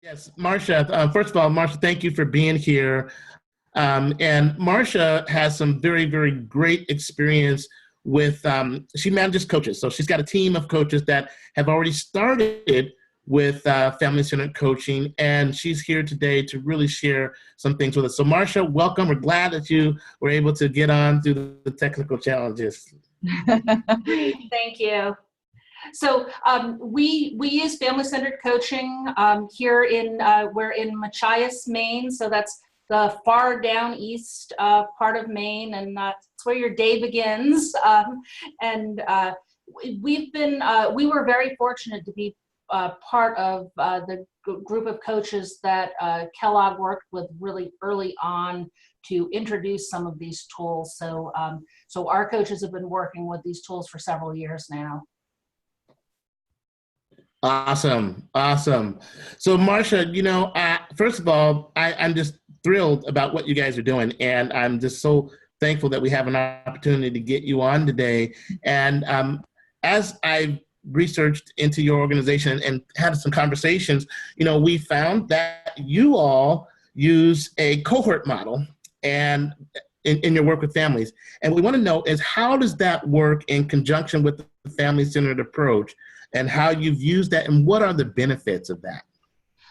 Yes, Marsha, first of all, Marsha, thank you for being here. And Marsha has some very, very great experience with, she manages coaches. So she's got a team of coaches that have already started with family-centered coaching, and she's here today to really share some things with us. So Marsha, welcome. We're glad that you were able to get on through the technical challenges. Thank you. So we use family-centered coaching here we're in Machias, Maine. So that's the far down east part of Maine, and that's where your day begins. We were very fortunate to be part of the group of coaches that Kellogg worked with really early on to introduce some of these tools. So our coaches have been working with these tools for several years now. Awesome. Awesome. So Marsha, first of all, I'm just thrilled about what you guys are doing. And I'm just so thankful that we have an opportunity to get you on today. And as I researched into your organization and had some conversations, we found that you all use a cohort model and in your work with families. And we want to know is how does that work in conjunction with the family-centered approach, and how you've used that, and what are the benefits of that?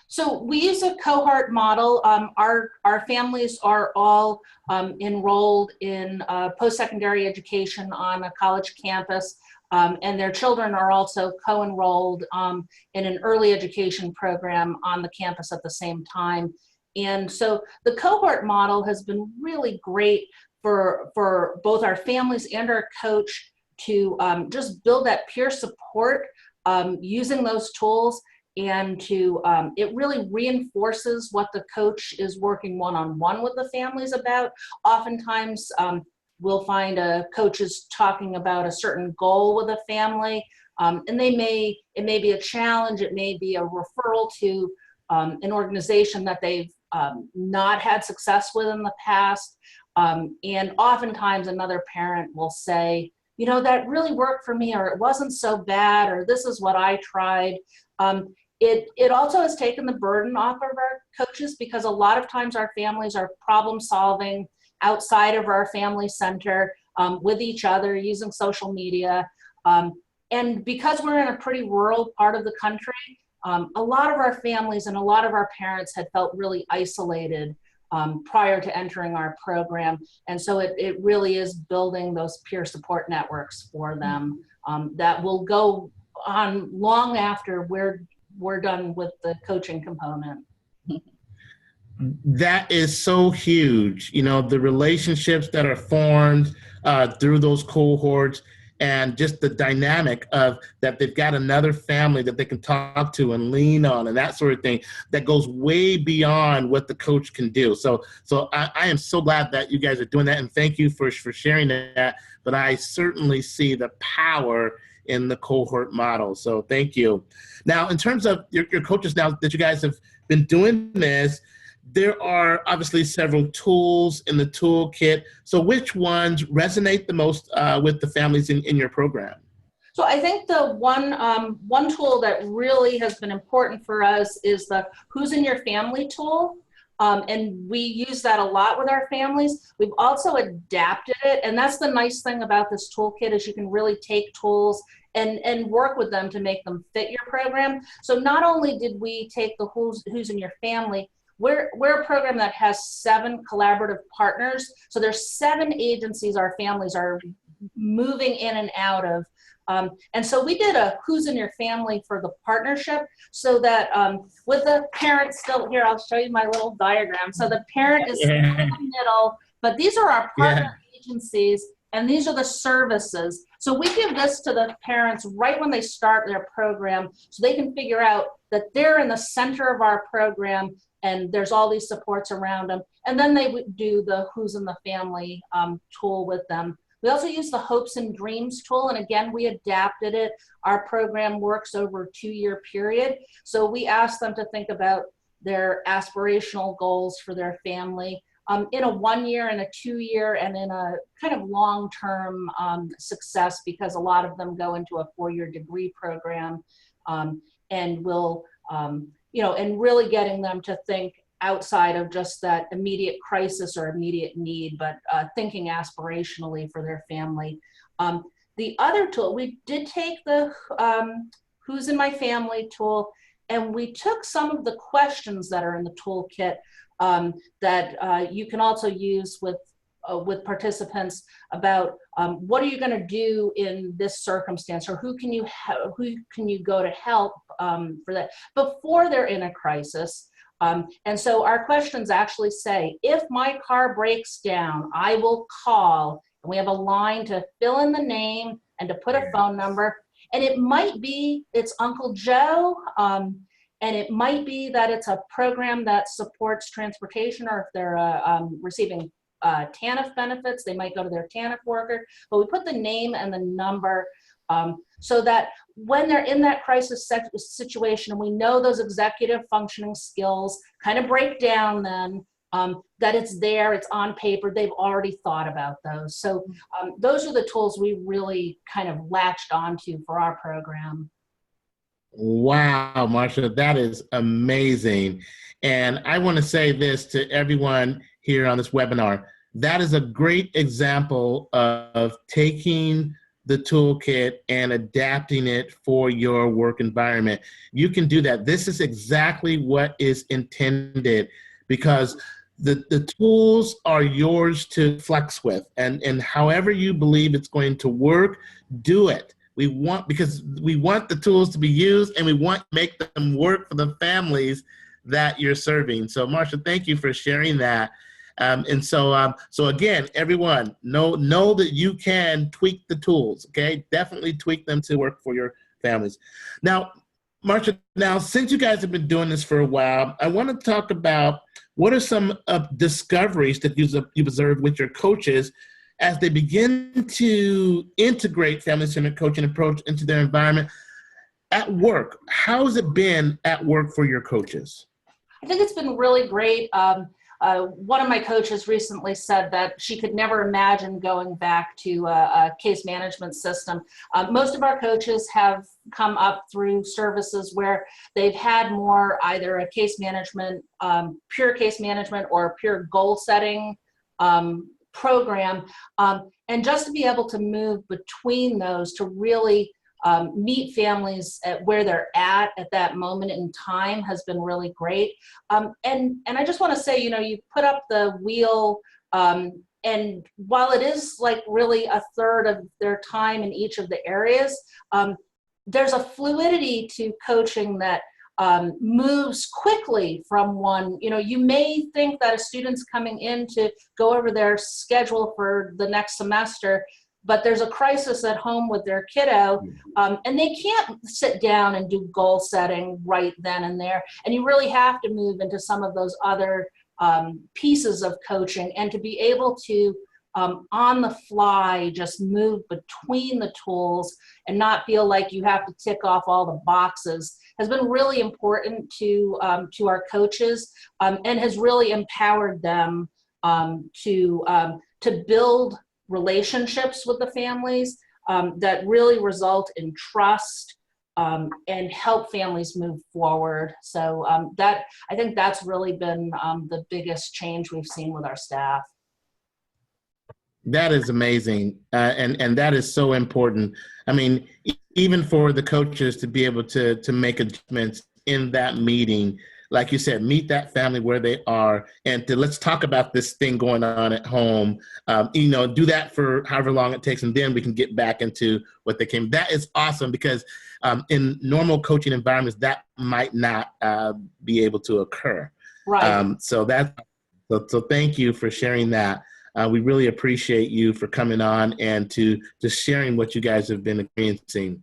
So we use a cohort model. Our families are all enrolled in post-secondary education on a college campus, and their children are also co-enrolled in an early education program on the campus at the same time. And so the cohort model has been really great for both our families and our coach to just build that peer support using those tools, and it really reinforces what the coach is working one-on-one with the families about. Oftentimes we'll find a coach is talking about a certain goal with a family, and it may be a challenge, it may be a referral to an organization that they've not had success with in the past, and oftentimes another parent will say, that really worked for me, or it wasn't so bad, or this is what I tried. It also has taken the burden off of our coaches, because a lot of times our families are problem solving outside of our family center with each other using social media. And because we're in a pretty rural part of the country, a lot of our families and a lot of our parents had felt really isolated prior to entering our program. And so it really is building those peer support networks for them that will go on long after we're done with the coaching component. That is so huge. The relationships that are formed through those cohorts, and just the dynamic of that they've got another family that they can talk to and lean on and that sort of thing that goes way beyond what the coach can do. So I am so glad that you guys are doing that, and thank you for sharing that. But I certainly see the power in the cohort model. So thank you. Now, in terms of your coaches, now that you guys have been doing this, there are obviously several tools in the toolkit. So which ones resonate the most with the families in your program? So I think the one tool that really has been important for us is the Who's in Your Family tool. And we use that a lot with our families. We've also adapted it. And that's the nice thing about this toolkit, is you can really take tools and work with them to make them fit your program. So not only did we take the Who's in Your Family, we're a program that has 7 collaborative partners. So there's 7 agencies our families are moving in and out of. And so we did a Who's in Your Family for the partnership, so that with the parent still here, I'll show you my little diagram. So the parent is still in the middle, but these are our partner agencies, and these are the services. So we give this to the parents right when they start their program, so they can figure out that they're in the center of our program and there's all these supports around them. And then they would do the Who's in the Family tool with them. We also use the Hopes and Dreams tool, and again, we adapted it. Our program works over a 2-year period. So we asked them to think about their aspirational goals for their family in a 1-year and a 2-year and in a kind of long-term success, because a lot of them go into a 4-year degree program. And we'll and really getting them to think outside of just that immediate crisis or immediate need, but thinking aspirationally for their family. The other tool, we did take the Who's in My Family tool, and we took some of the questions that are in the toolkit that you can also use with participants about what are you going to do in this circumstance, or who can you go to help for that before they're in a crisis. And so our questions actually say, if my car breaks down, I will call. And we have a line to fill in the name and to put a phone number. And it might be it's Uncle Joe, and it might be that it's a program that supports transportation, or if they're receiving TANF benefits, they might go to their TANF worker. But we put the name and the number so that when they're in that crisis situation, and we know those executive functioning skills kind of break down, then that it's there, it's on paper, they've already thought about those. So those are the tools we really kind of latched onto for our program. Wow, Marsha, that is amazing. And I want to say this to everyone here on this webinar. That is a great example of taking the toolkit and adapting it for your work environment. You can do that. This is exactly what is intended, because the tools are yours to flex with, and however you believe it's going to work, do it. Because we want the tools to be used, and we want to make them work for the families that you're serving. So Marsha, thank you for sharing that. So again, everyone, know that you can tweak the tools, okay? Definitely tweak them to work for your families. Now, Marsha, since you guys have been doing this for a while, I want to talk about what are some discoveries that you've observed with your coaches as they begin to integrate family-centered coaching approach into their environment at work. How has it been at work for your coaches? I think it's been really great. One of my coaches recently said that she could never imagine going back to a case management system. Most of our coaches have come up through services where they've had more either a case management, pure case management, or pure goal setting program. And just to be able to move between those to really meet families at where they're at that moment in time has been really great. And I just want to say, you put up the wheel, and while it is like really a third of their time in each of the areas, there's a fluidity to coaching that moves quickly from one. You may think that a student's coming in to go over their schedule for the next semester, but there's a crisis at home with their kiddo, and they can't sit down and do goal setting right then and there. And you really have to move into some of those other pieces of coaching, and to be able to, on the fly, just move between the tools and not feel like you have to tick off all the boxes has been really important to our coaches, and has really empowered them to build relationships with the families that really result in trust and help families move forward. So I think that's really been the biggest change we've seen with our staff. That is amazing, and that is so important. I mean, even for the coaches to be able to make adjustments in that meeting, like you said, meet that family where they are, and let's talk about this thing going on at home. Do that for however long it takes, and then we can get back into what they came. That is awesome, because in normal coaching environments, that might not be able to occur. Right. So thank you for sharing that. We really appreciate you for coming on and to sharing what you guys have been experiencing.